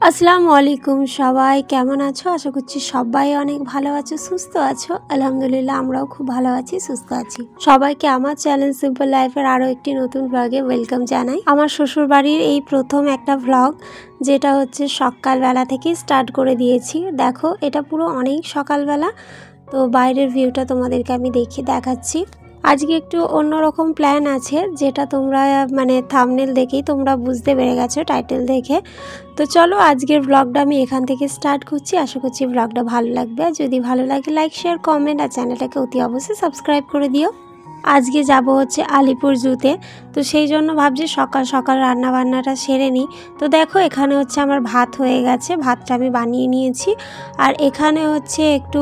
আসসালামু আলাইকুম সবাই কেমন আছো? আশা করছি সবাই অনেক ভালো আছো, সুস্থ আছো। আলহামদুলিল্লাহ আমরাও খুব ভালো আছি, সুস্থ আছি। সবাইকে আমার চ্যানেল সিম্পল লাইফের আরও একটি নতুন ব্লগে ওয়েলকাম জানাই। আমার শ্বশুর বাড়ির এই প্রথম একটা ব্লগ, যেটা হচ্ছে সকালবেলা থেকেই স্টার্ট করে দিয়েছি। দেখো এটা পুরো অনেক সকালবেলা, তো বাইরের ভিউটা তোমাদেরকে আমি দেখাচ্ছি। আজকে একটু অন্যরকম প্ল্যান আছে, যেটা তোমরা থাম্বনেল দেখেই তোমরা বুঝতে পেরে গেছো, টাইটেল দেখে। তো চলো আজকের ব্লগটা আমি এখান থেকে স্টার্ট করছি। আশা করছি ব্লগটা ভালো লাগবে। আর যদি ভালো লাগে লাইক শেয়ার কমেন্ট আর চ্যানেলটাকে অতি অবশ্যই সাবস্ক্রাইব করে দিও। আজকে যাব হচ্ছে আলিপুর জুতে, তো সেই জন্য ভাবছি সকাল সকাল রান্না বান্নাটা সেরে নিই। তো দেখো এখানে হচ্ছে আমার ভাত হয়ে গেছে, ভাতটা আমি বানিয়ে নিয়েছি। আর এখানে হচ্ছে একটু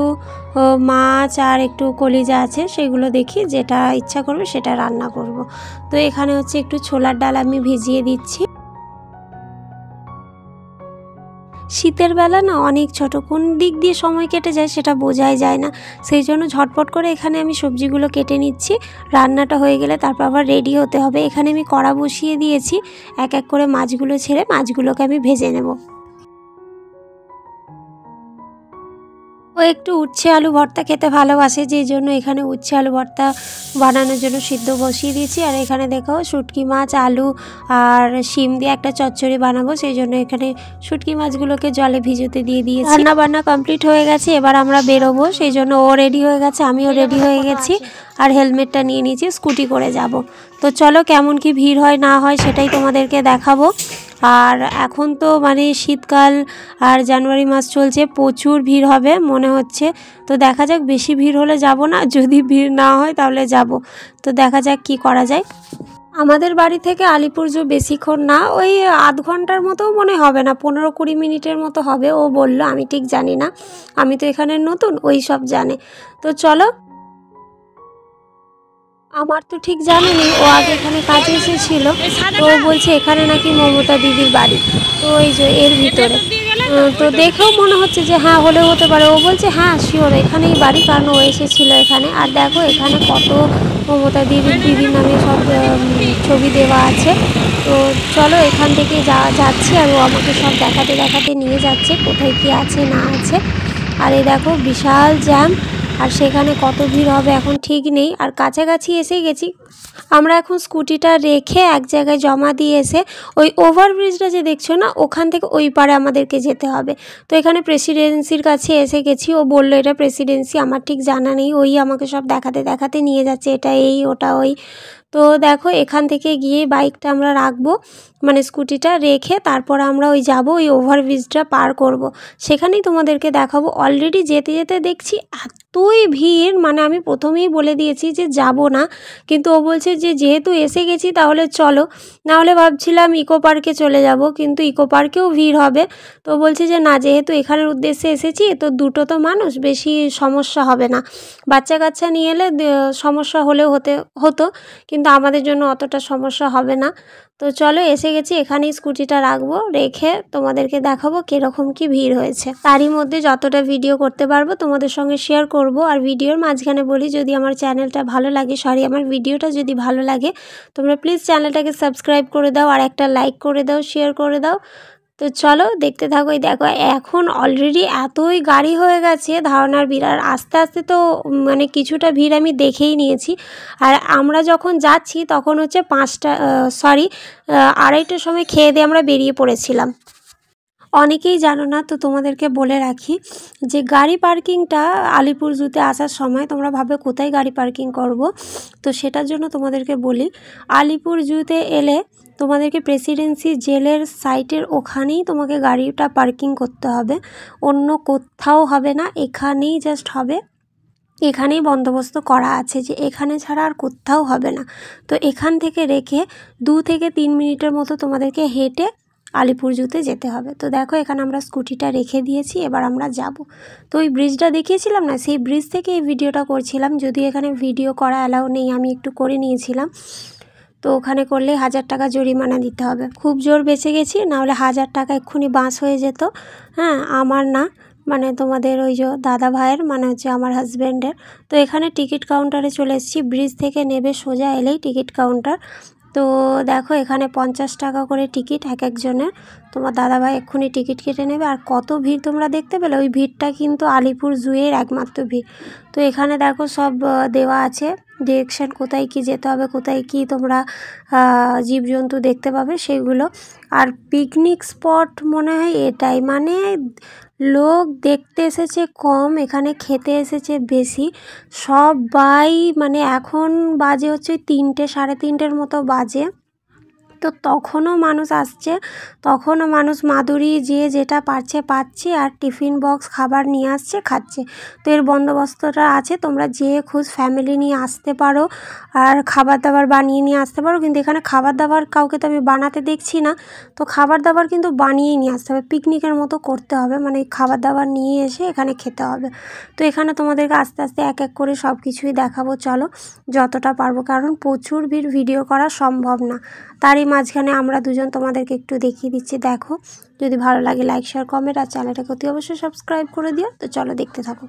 মাছ আর একটু কলিজা আছে, সেগুলো দেখি যেটা ইচ্ছা করবে সেটা রান্না করব। তো এখানে হচ্ছে একটু ছোলার ডাল আমি ভিজিয়ে দিচ্ছি। শীতের বেলা না অনেক ছোট, কোন দিক দিয়ে সময় কেটে যায় সেটা বোঝাই যায় না। সেই জন্য ঝটপট করে এখানে আমি সবজিগুলো কেটে নিচ্ছি। রান্নাটা হয়ে গেলে তারপর আবার রেডি হতে হবে। এখানে আমি কড়া বসিয়ে দিয়েছি, এক এক করে মাছগুলো ছেড়ে মাছগুলোকে আমি ভেজে নেব। ও একটু উচ্ছে আলু ভর্তা খেতে ভালোবাসে, যেই জন্য এখানে উচ্ছে আলু ভর্তা বানানোর জন্য সিদ্ধ বসিয়ে দিয়েছি। আর এখানে দেখো শুটকি মাছ, আলু আর শিম দিয়ে একটা চচ্চড়ি বানাবো, সেই জন্য এখানে শুটকি মাছগুলোকে জলে ভিজোতে দিয়ে দিয়েছি। রান্না বান্না কমপ্লিট হয়ে গেছে, এবার আমরা বেরোবো। সেই জন্য ও রেডি হয়ে গেছে, আমিও রেডি হয়ে গেছি। আর হেলমেটটা নিয়ে নিয়েছি, স্কুটি করে যাব। তো চলো কেমন কি ভিড় হয় না হয় সেটাই তোমাদেরকে দেখাবো। আর এখন তো শীতকাল আর জানুয়ারি মাস চলছে, প্রচুর ভিড় হবে মনে হচ্ছে। তো দেখা যাক, বেশি ভিড় হলে যাব না, যদি ভিড় না হয় তাহলে যাব। তো দেখা যাক কি করা যায়। আমাদের বাড়ি থেকে আলিপুর জু বেশিক্ষণ না, ওই আধ ঘন্টার মতো মনে হবে না, 15-20 মিনিটের মতো হবে ও বলল, আমি ঠিক জানি না, আমি তো এখানে নতুন, ওই সব জানে। তো চলো, আমার তো ঠিক জানি নেই, ও আগে এখানে কাজে এসেছিল, তো ও বলছে এখানে নাকি মমতা দিদির বাড়ি। তো এই যে এর ভিতরে তো দেখেও মনে হচ্ছে যে হ্যাঁ হলেও হতে পারে। ও বলছে হ্যাঁ শিওর এখানেই বাড়ি, কারণ ও এসেছিল এখানে। আর দেখো এখানে কত মমতা দিদির নামে সব ছবি দেওয়া আছে। তো চলো এখান থেকে যাচ্ছি, আর ও আমাকে সব দেখাতে দেখাতে নিয়ে যাচ্ছে কোথায় কি আছে না আছে। আর এই দেখো বিশাল জ্যাম, আর সেখানে কত ভিড় হবে এখন ঠিক নেই। আর কাছাকাছি এসে গেছি আমরা। এখন স্কুটিটা রেখে এক জায়গায় জমা দিয়ে এসে ওই ওভারব্রিজটা যে দেখছো না, ওখান থেকে ওই পারে আমাদেরকে যেতে হবে। তো এখানে প্রেসিডেন্সির কাছে এসে গেছি। ও বললো এটা প্রেসিডেন্সি, আমার ঠিক জানা নেই, ওই আমাকে সব দেখাতে দেখাতে নিয়ে যাচ্ছে, এটা এই ওটা ওই। তো দেখো এখান থেকে গিয়ে বাইকটা আমরা রাখবো, স্কুটিটা রেখে তারপর আমরা ওই যাব, ওই ওভারব্রিজটা পার করব। সেখানেই তোমাদেরকে দেখাবো। অলরেডি যেতে যেতে দেখছি এতই ভিড়, আমি প্রথমেই বলে দিয়েছি যে যাব না, কিন্তু ও বলছে যে যেহেতু এসে গেছি তাহলে চলো। নাহলে ভাবছিলাম ইকো পার্কে চলে যাব, কিন্তু ইকো পার্কেও ভিড় হবে। তো বলছে যে না, যেহেতু এখানের উদ্দেশ্যে এসেছি, তো দুটো তো মানুষ, বেশি সমস্যা হবে না। বাচ্চা কাচ্চা নিয়ে এলে সমস্যা হলেও হতো, কিন্তু আমাদের জন্য অতটা সমস্যা হবে না। তো চলো এসে গেছি, এখানেই স্কুটিটা রাখবো, রেখে তোমাদেরকে দেখাবো কীরকম কি ভিড় হয়েছে। তারই মধ্যে যতটা ভিডিও করতে পারবো তোমাদের সঙ্গে শেয়ার করব। আর ভিডিওর মাঝখানে বলি, যদি আমার চ্যানেলটা ভালো লাগে, আমার ভিডিওটা যদি ভালো লাগে, তোমরা প্লিজ চ্যানেলটাকে সাবস্ক্রাইব করে দাও, আর একটা লাইক করে দাও, শেয়ার করে দাও। তো চলো দেখতে থাকো। এই দেখো এখন অলরেডি এতই গাড়ি হয়ে গেছে, ধারণার ভিড়। আর আস্তে আস্তে তো কিছুটা ভিড় আমি দেখেই নিয়েছি। আর আমরা যখন যাচ্ছি তখন হচ্ছে 2:30টার সময় খেয়ে দিয়ে আমরা বেরিয়ে পড়েছিলাম। অনেকেই জানো না, তো তোমাদেরকে বলে রাখি যে গাড়ি পার্কিংটা আলিপুর জুতে আসার সময় তোমরা ভাবে কোথায় গাড়ি পার্কিং করব, তো সেটার জন্য তোমাদেরকে বলি, আলিপুর জুতে এলে তোমাদেরকে প্রেসিডেন্সি জেলের সাইটের ওখানেই তোমাকে গাড়িটা পার্কিং করতে হবে, অন্য কোথাও হবে না, এখানেই জাস্ট হবে। এখানেই বন্দোবস্ত করা আছে যে এখানে ছাড়া আর কোথাও হবে না। তো এখান থেকে রেখে 2 থেকে 3 মিনিটের মতো তোমাদেরকে হেঁটে আলিপুর জুতে যেতে হবে। তো দেখো এখানে আমরা স্কুটিটা রেখে দিয়েছি, এবার আমরা যাব। তো ওই ব্রিজটা দেখিয়েছিলাম না, সেই ব্রিজ থেকে এই ভিডিওটা করছিলাম। যদি এখানে ভিডিও করা অ্যালাউ নেই, আমি একটু করে নিয়েছিলাম। তো ওখানে করলে 1000 টাকা জরিমানা দিতে হবে। খুব জোর বেঁচে গেছি, নাহলে 1000 টাকা এক্ষুনি বাঁশ হয়ে যেত। হ্যাঁ, আমার না, তোমাদের ওই যে দাদা ভাইয়ের, হচ্ছে আমার হাজব্যান্ডের। তো এখানে টিকিট কাউন্টারে চলে এসেছি। ব্রিজ থেকে নেবে সোজা এলেই টিকিট কাউন্টার। তো দেখো এখানে 50 টাকা করে টিকিট এক একজনের। তোমার দাদাভাই এক্ষুনি টিকিট কেটে নেবে। আর কত ভিড় তোমরা দেখতে পেলে, ওই ভিড়টা কিন্তু আলিপুর জুয়ের একমাত্র ভিড়। তো এখানে দেখো সব দেওয়া আছে ডিরেকশান, কোথায় কি যেতে হবে, কোথায় কি তোমরা জীবজন্তু দেখতে পাবে সেইগুলো। আর পিকনিক স্পট মনে হয় এটাই, মানে লোক দেখতে এসেছে কম, এখানে খেতে এসেছে বেশি। সবাই মানে এখন বাজে হচ্ছে 3টে সাড়ে 3টের মতো বাজে, তো তখনও মানুষ আসছে, তখনও মানুষ মাদুরি যে যেটা পারছে পাচ্ছে, আর টিফিন বক্স খাবার নিয়ে আসছে খাচ্ছে। তো এর বন্দোবস্তটা আছে, তোমরা যে খুশ ফ্যামিলি নিয়ে আসতে পারো আর খাবার দাবার বানিয়ে নিয়ে আসতে পারো। কিন্তু এখানে খাবার দাবার কাউকে তো আমি বানাতে দেখছি না, তো খাবার দাবার কিন্তু বানিয়েই নিয়ে আসতে হবে, পিকনিকের মতো করতে হবে, মানে খাবার দাবার নিয়ে এসে এখানে খেতে হবে। তো এখানে তোমাদেরকে আস্তে আস্তে এক এক করে সব কিছুই দেখাবো, চলো যতটা পারবো, কারণ প্রচুর ভিডিও করা সম্ভব না। তারই মাঝখানে আমরা দুজন তোমাদেরকে একটু দেখিয়ে দিচ্ছি। দেখো, যদি ভালো লাগে লাইক শেয়ার কমেন্ট আর চ্যানেলটাকে অতি অবশ্যই সাবস্ক্রাইব করে দিও। তো চলো দেখতে থাকো।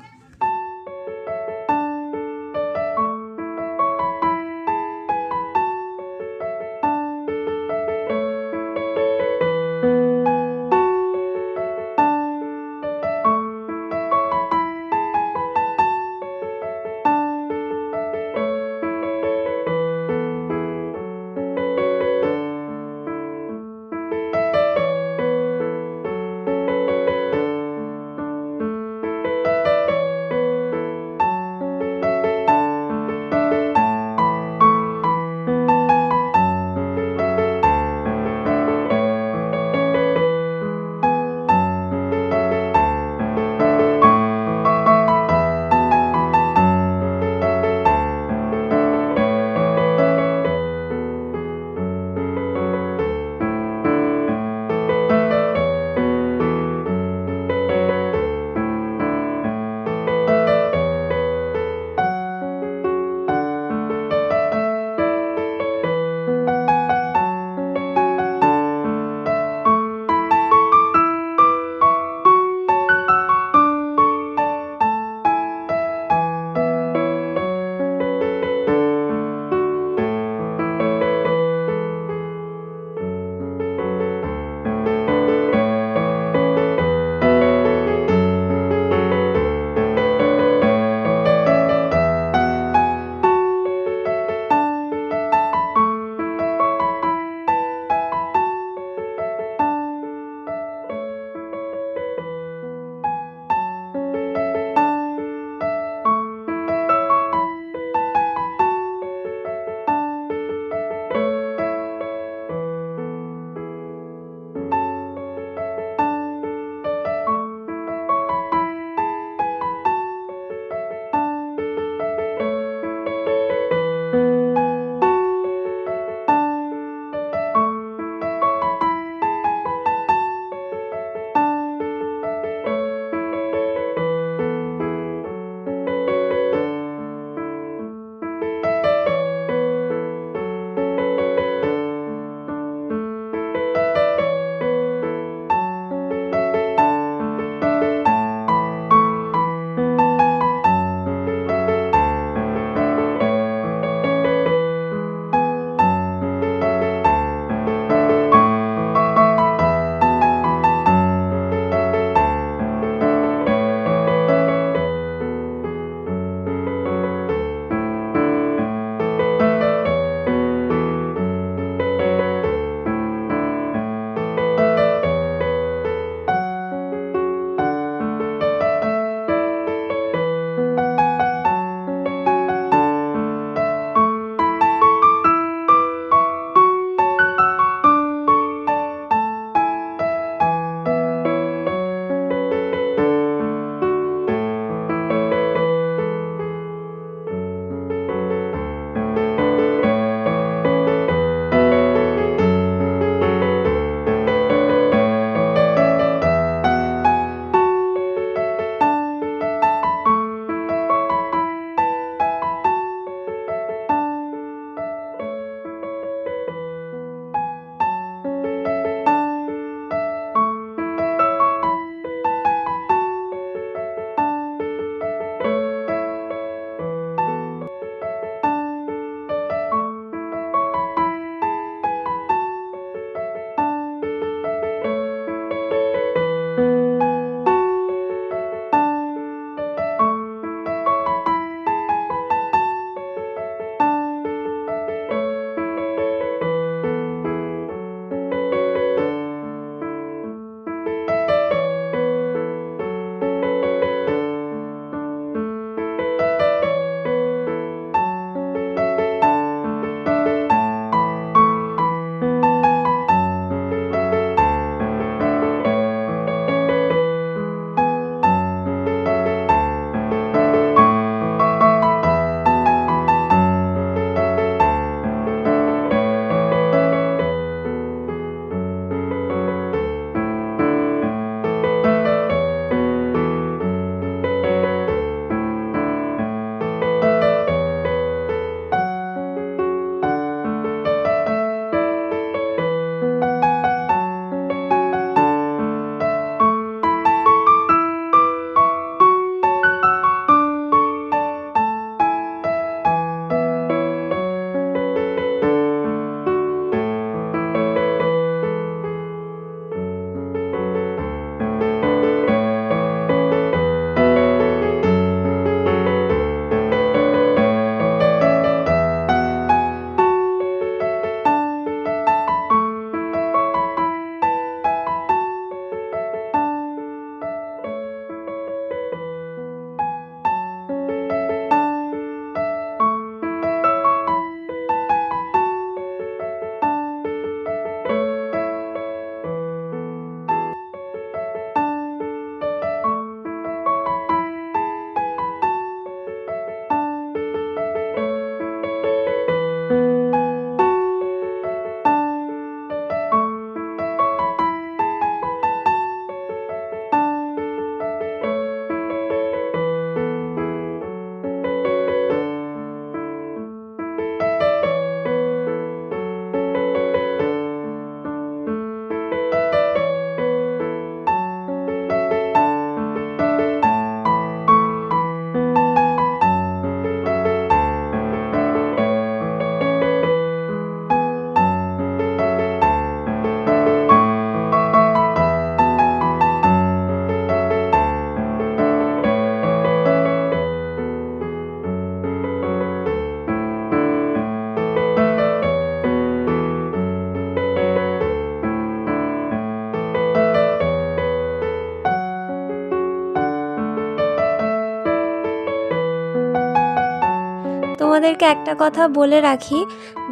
তোমাদেরকে একটা কথা বলে রাখি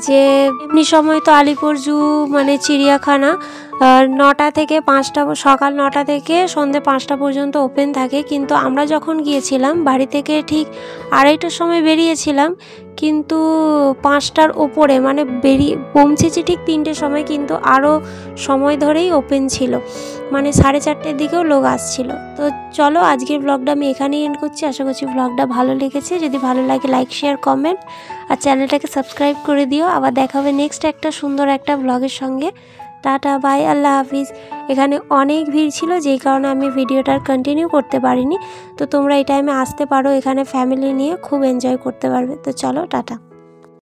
যে এমনি সময় তো আলিপুর জু মানে চিড়িয়াখানা 9টা থেকে 5টা, সকাল 9টা থেকে সন্ধ্যে 5টা পর্যন্ত ওপেন থাকে। কিন্তু আমরা যখন গিয়েছিলাম বাড়ি থেকে ঠিক 2:30টার সময় বেরিয়েছিলাম, কিন্তু 5টার ওপরে মানে পৌঁছেছি ঠিক 3টের সময়, কিন্তু আরও সময় ধরেই ওপেন ছিল, মানে 4:30টার দিকেও লোক আসছিল। তো চলো আজকের ব্লগটা আমি এখানেই এন্ড করছি। আশা করছি ব্লগটা ভালো লেগেছে। যদি ভালো লাগে লাইক, শেয়ার, কমেন্ট আর চ্যানেলটাকে সাবস্ক্রাইব করে দিও। আবার দেখা হবে নেক্সট একটা সুন্দর একটা ব্লগের সঙ্গে। টাটা, বাই, আল্লাহ হাফিজ। এখানে অনেক ভিড় ছিল, যেই কারণে আমি ভিডিওটা কন্টিনিউ করতে পারিনি। তো তোমরা এই টাইমে আসতে পারো, এখানে ফ্যামিলি নিয়ে খুব এনজয় করতে পারবে। তো চলো টাটা।